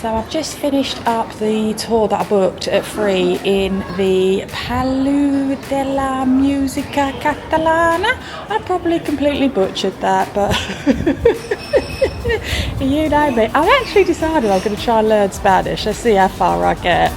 So I've just finished up the tour that I booked at Free in the Palau de la Música Catalana. I probably completely butchered that, but you know me. I've actually decided I'm going to try and learn Spanish. Let's see how far I get.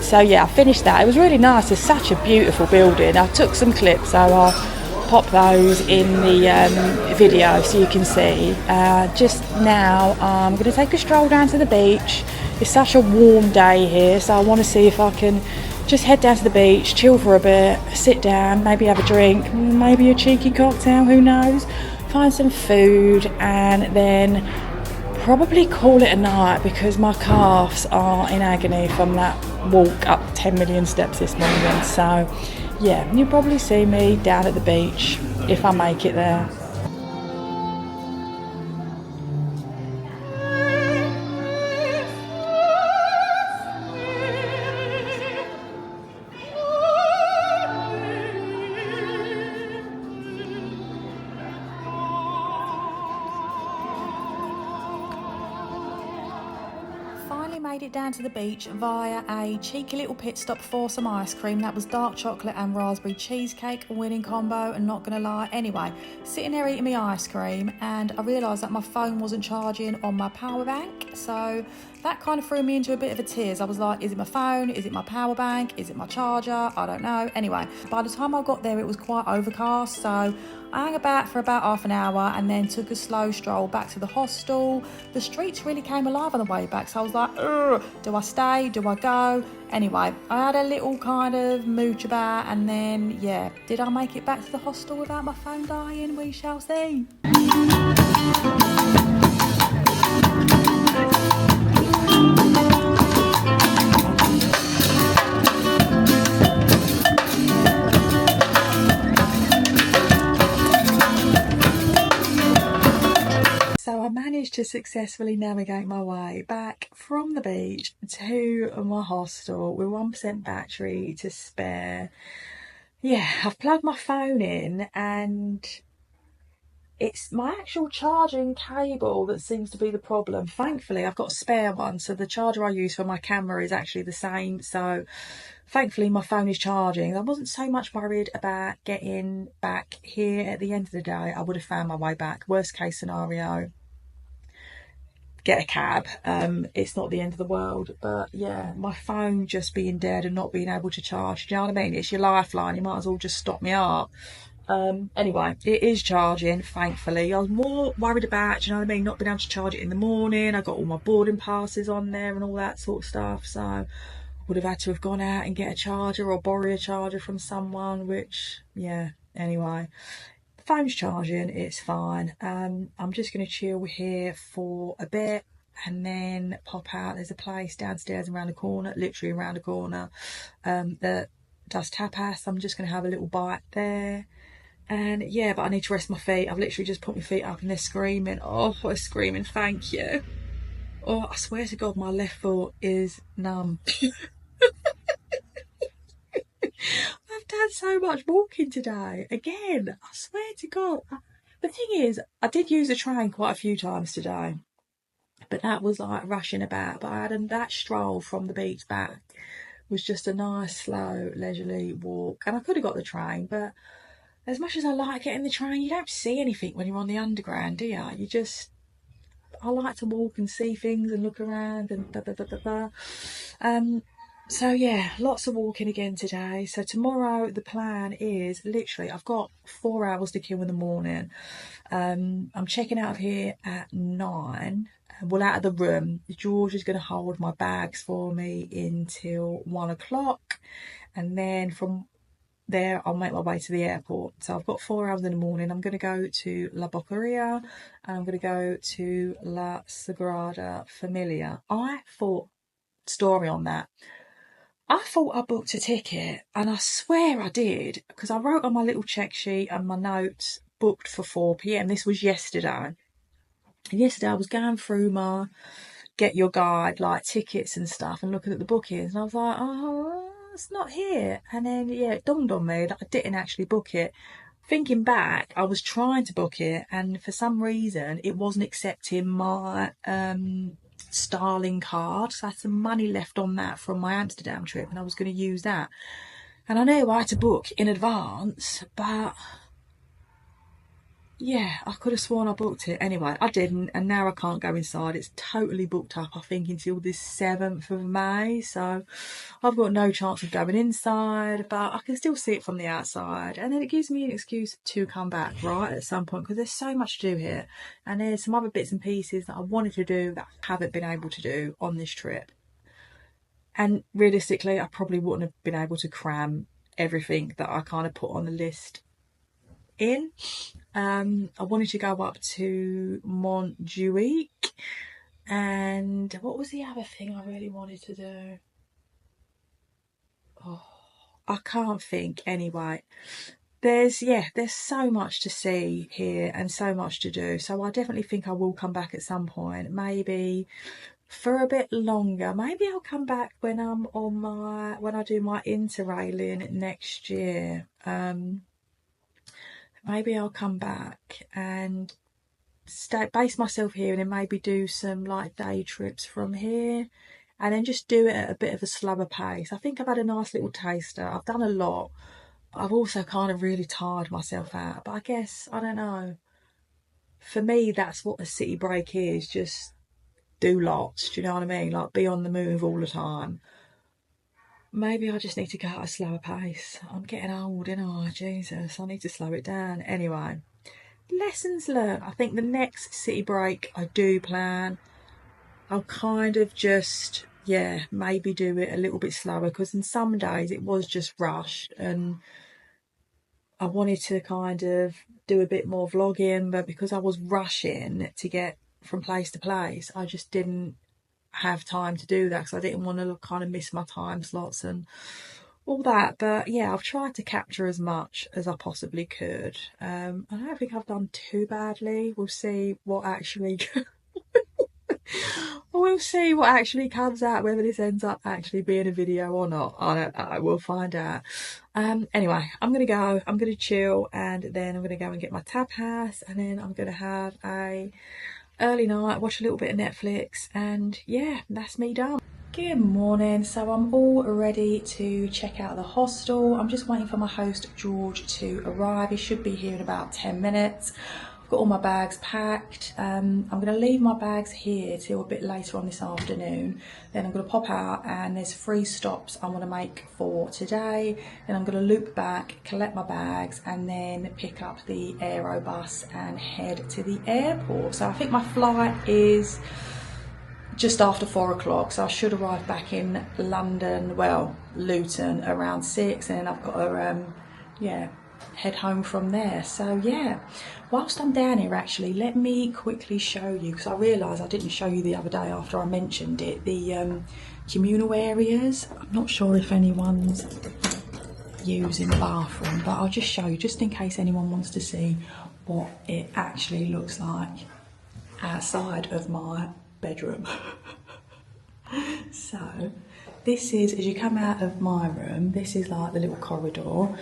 So yeah, I finished that. It was really nice. It's such a beautiful building. I took some clips, so I'll pop those in the video so you can see. Just now I'm going to take a stroll down to the beach. It's such a warm day here, so I want to see if I can just head down to the beach, chill for a bit, sit down, maybe have a drink, maybe a cheeky cocktail, who knows, find some food, and then probably call it a night because my calves are in agony from that walk up 10 million steps this morning. So yeah, you'll probably see me down at the beach if I make it there. Made it down to the beach via a cheeky little pit stop for some ice cream. That was dark chocolate and raspberry cheesecake, a winning combo, and not gonna lie. Anyway, sitting there eating my ice cream, and I realised that my phone wasn't charging on my power bank, so that kind of threw me into a bit of a tears. I was like, is it my phone? Is it my power bank? Is it my charger? I don't know. Anyway, by the time I got there, it was quite overcast, so I hung about for about half an hour and then took a slow stroll back to the hostel. The streets really came alive on the way back, so I was like, do I stay? Do I go? Anyway, I had a little kind of mooch about, and then, yeah, did I make it back to the hostel without my phone dying? We shall see. So I managed to successfully navigate my way back from the beach to my hostel with 1% battery to spare. Yeah, I've plugged my phone in, and it's my actual charging cable that seems to be the problem. Thankfully, I've got a spare one, so the charger I use for my camera is actually the same. So thankfully, my phone is charging. I wasn't so much worried about getting back here at the end of the day. I would have found my way back. Worst case scenario, get a cab. It's not the end of the world, but yeah, my phone just being dead and not being able to charge, do you know what I mean? It's your lifeline. You might as well just stop me up. Anyway, it is charging, thankfully. I was more worried about, do you know what I mean, not being able to charge it in the morning. I got all my boarding passes on there and all that sort of stuff, so I would have had to have gone out and get a charger or borrow a charger from someone, which, yeah, anyway. Phone's charging, it's fine. I'm just going to chill here for a bit and then pop out. There's a place downstairs around the corner, literally around the corner, that does tapas. I'm just going to have a little bite there. And yeah, but I need to rest my feet. I've literally just put my feet up and they're screaming. Oh, they're screaming, thank you. Oh, I swear to God, my left foot is numb. I've done so much walking today. Again, I swear to God. The thing is, I did use the train quite a few times today, but that was like rushing about. But I had that stroll from the beach back was just a nice, slow, leisurely walk. And I could have got the train, but as much as I like getting the train, you don't see anything when you're on the underground, do you? I like to walk and see things and look around and da da da da da. So yeah, lots of walking again today. So tomorrow the plan is literally, I've got 4 hours to kill in the morning. I'm checking out of here at 9. Well, out of the room. George is going to hold my bags for me until 1 o'clock, and then from there I'll make my way to the airport. So I've got 4 hours in the morning. I'm going to go to La Boqueria and I'm going to go to La Sagrada Familia. Story on that. I thought I booked a ticket, and I swear I did, because I wrote on my little check sheet and my notes, booked for 4 p.m. This was yesterday. And yesterday I was going through my Get Your Guide, like tickets and stuff, and looking at the bookings, and I was like, oh, it's not here. And then, yeah, it dawned on me that I didn't actually book it. Thinking back, I was trying to book it, and for some reason it wasn't accepting my Starling card. So I had some money left on that from my Amsterdam trip, and I was going to use that. And I knew I had to book in advance, but yeah, I could have sworn I booked it. Anyway, I didn't, and now I can't go inside. It's totally booked up, I think, until the 7th of May. So I've got no chance of going inside, but I can still see it from the outside. And then it gives me an excuse to come back, right, at some point, because there's so much to do here. And there's some other bits and pieces that I wanted to do that I haven't been able to do on this trip. And realistically, I probably wouldn't have been able to cram everything that I kind of put on the list in. I wanted to go up to Montjuic, and what was the other thing I really wanted to do? Oh, I can't think. Anyway, there's so much to see here and so much to do, so I definitely think I will come back at some point, maybe for a bit longer. Maybe I'll come back when I'm on when I do my interrailing next year. Maybe I'll come back and base myself here, and then maybe do some like day trips from here, and then just do it at a bit of a slower pace. I think I've had a nice little taster. I've done a lot. I've also kind of really tired myself out, but I guess, I don't know, for me that's what a city break is. Just do lots, do you know what I mean? Like, be on the move all the time. Maybe I just need to go at a slower pace. I'm getting old, ain't I? Jesus, I need to slow it down. Anyway, lessons learned. I think the next city break I do plan, I'll kind of just, maybe do it a little bit slower, because in some days it was just rushed, and I wanted to kind of do a bit more vlogging, but because I was rushing to get from place to place, I just didn't have time to do that, because I didn't want to kind of miss my time slots and all that. But yeah, I've tried to capture as much as I possibly could. I don't think I've done too badly. We'll see what actually we'll see what actually comes out, whether this ends up actually being a video or not. I don't know, we'll find out. Anyway, I'm gonna go, I'm gonna chill, and then I'm gonna go and get my tapas, and then I'm gonna have a early night, watch a little bit of Netflix, and yeah, that's me done. Good morning. So I'm all ready to check out the hostel. I'm just waiting for my host George to arrive. He should be here in about 10 minutes. I've got all my bags packed. I'm going to leave my bags here till a bit later on this afternoon. Then I'm going to pop out, and there's 3 stops I want to make for today. Then I'm going to loop back, collect my bags, and then pick up the Aerobus and head to the airport. So I think my flight is just after 4 o'clock, so I should arrive back in London, well, Luton, around 6, and then I've got to head home from there. So yeah, whilst I'm down here, actually, let me quickly show you, because I realised I didn't show you the other day after I mentioned it, the communal areas. I'm not sure if anyone's using the bathroom, but I'll just show you, just in case anyone wants to see what it actually looks like outside of my bedroom. So this is, as you come out of my room, this is like the little corridor.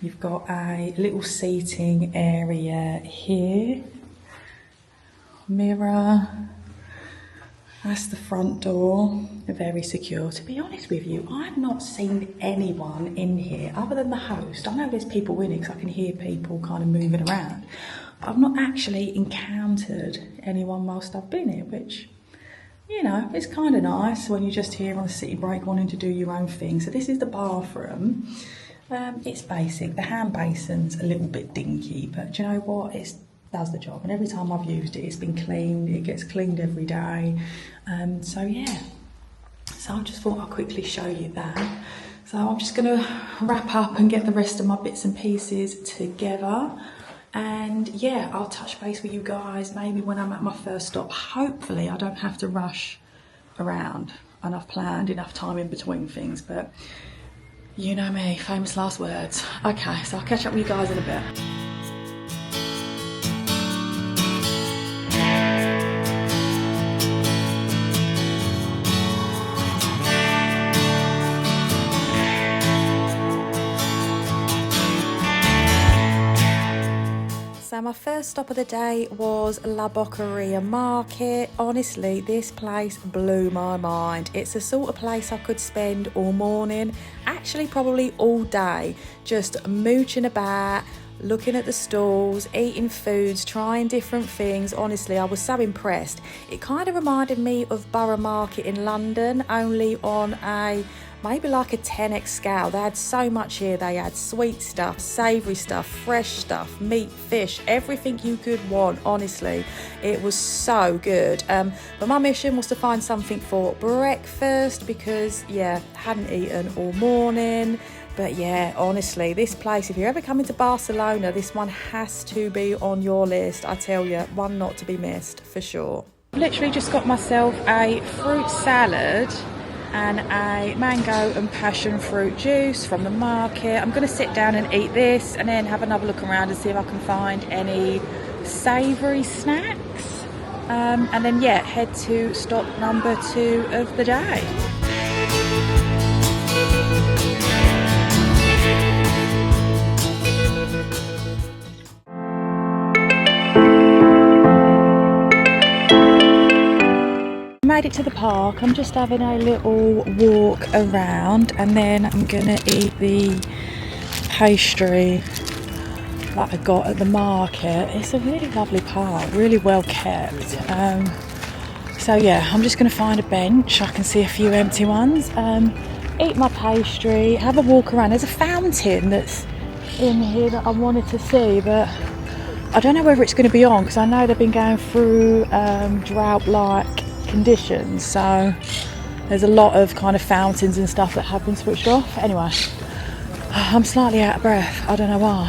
You've got a little seating area here, mirror, that's the front door, very secure. To be honest with you, I've not seen anyone in here other than the host. I know there's people in it because I can hear people kind of moving around. I've not actually encountered anyone whilst I've been here, which, you know, it's kind of nice when you're just here on a city break wanting to do your own thing. So this is the bathroom. It's basic. The hand basin's a little bit dinky, but do you know what? It does the job. And every time I've used it, it's been cleaned. It gets cleaned every day. So yeah. So I just thought I'd quickly show you that. So I'm just going to wrap up and get the rest of my bits and pieces together. And yeah, I'll touch base with you guys maybe when I'm at my first stop. Hopefully I don't have to rush around and I've planned enough time in between things, but you know me, famous last words. Okay, so I'll catch up with you guys in a bit. So So my first stop of the day was La Boqueria market. Honestly, this place blew my mind. It's the sort of place I could spend all morning, actually probably all day, just mooching about, looking at the stalls, eating foods, trying different things. Honestly, I was so impressed. It kind of reminded me of Borough Market in London, only on a maybe like a 10x scale. They had so much here. They had sweet stuff, savoury stuff, fresh stuff, meat, fish, everything you could want. Honestly, it was so good. But my mission was to find something for breakfast because, yeah, hadn't eaten all morning. But yeah, honestly, this place, if you're ever coming to Barcelona, this one has to be on your list. I tell you, one not to be missed for sure. I've literally just got myself a fruit salad and a mango and passion fruit juice from the market. I'm going to sit down and eat this and then have another look around and see if I can find any savoury snacks. And then, yeah, head to stop number 2 of the day. Made it to the park. I'm just having a little walk around and then I'm gonna eat the pastry that I got at the market. It's a really lovely park, really well kept. So yeah, I'm just gonna find a bench. I can see a few empty ones. Eat my pastry, have a walk around. There's a fountain that's in here that I wanted to see, but I don't know whether it's going to be on because I know they've been going through drought-like conditions, so there's a lot of kind of fountains and stuff that have been switched off. Anyway, I'm slightly out of breath, I don't know why.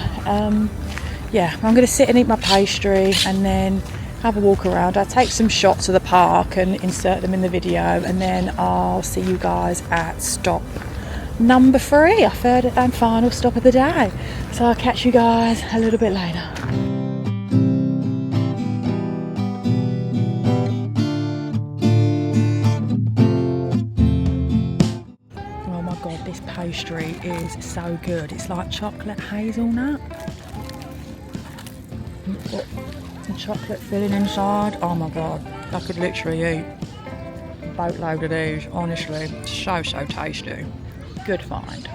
Yeah, I'm going to sit and eat my pastry and then have a walk around. I'll take some shots of the park and insert them in the video, and then I'll see you guys at stop number 3, our third and final stop of the day. So I'll catch you guys a little bit later. This pastry is so good. It's like chocolate hazelnut. Got some chocolate filling inside. Oh my god, I could literally eat a boatload of these, honestly. So tasty. Good find.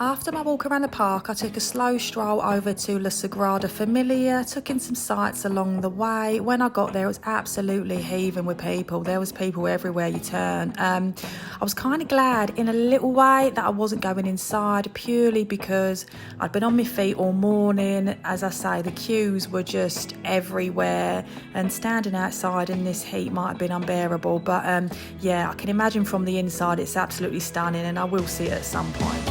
After my walk around the park, I took a slow stroll over to La Sagrada Familia, took in some sights along the way. When I got there, it was absolutely heaving with people. There was people everywhere you turn. I was kind of glad in a little way that I wasn't going inside, purely because I'd been on my feet all morning. As I say, the queues were just everywhere, and standing outside in this heat might have been unbearable. But yeah, I can imagine from the inside it's absolutely stunning, and I will see it at some point.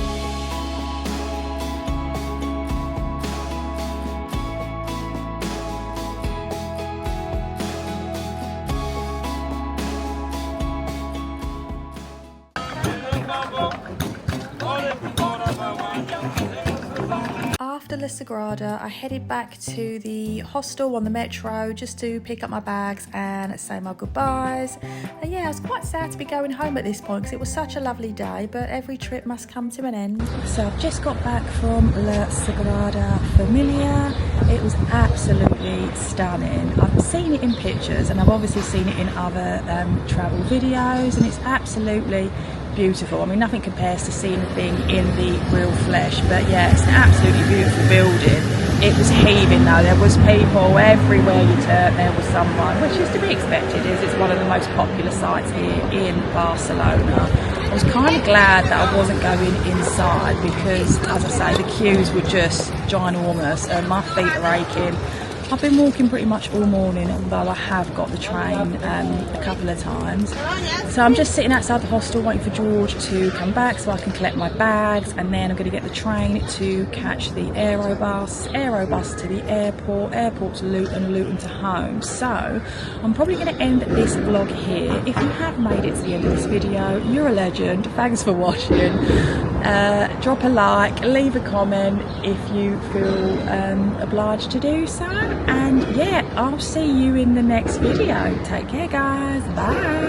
After La Sagrada, I headed back to the hostel on the metro just to pick up my bags and say my goodbyes. And yeah, I was quite sad to be going home at this point because it was such a lovely day, but every trip must come to an end. So I've just got back from La Sagrada Familia. It was absolutely stunning. I've seen it in pictures and I've obviously seen it in other travel videos, and it's absolutely beautiful. I mean, nothing compares to seeing a thing in the real flesh, but yeah, it's an absolutely beautiful building. It was heaving though. There was people everywhere you turned. There was someone, which is to be expected, as it's one of the most popular sites here in Barcelona. I was kind of glad that I wasn't going inside because, as I say, the queues were just ginormous and my feet are aching. I've been walking pretty much all morning, although I have got the train a couple of times. So I'm just sitting outside the hostel waiting for George to come back so I can collect my bags, and then I'm going to get the train to catch the aerobus to the airport to Luton, and Luton to home. So I'm probably going to end this vlog here. If you have made it to the end of this video, you're a legend. Thanks for watching. drop a like, leave a comment if you feel obliged to do so, and yeah, I'll see you in the next video. Take care guys, bye.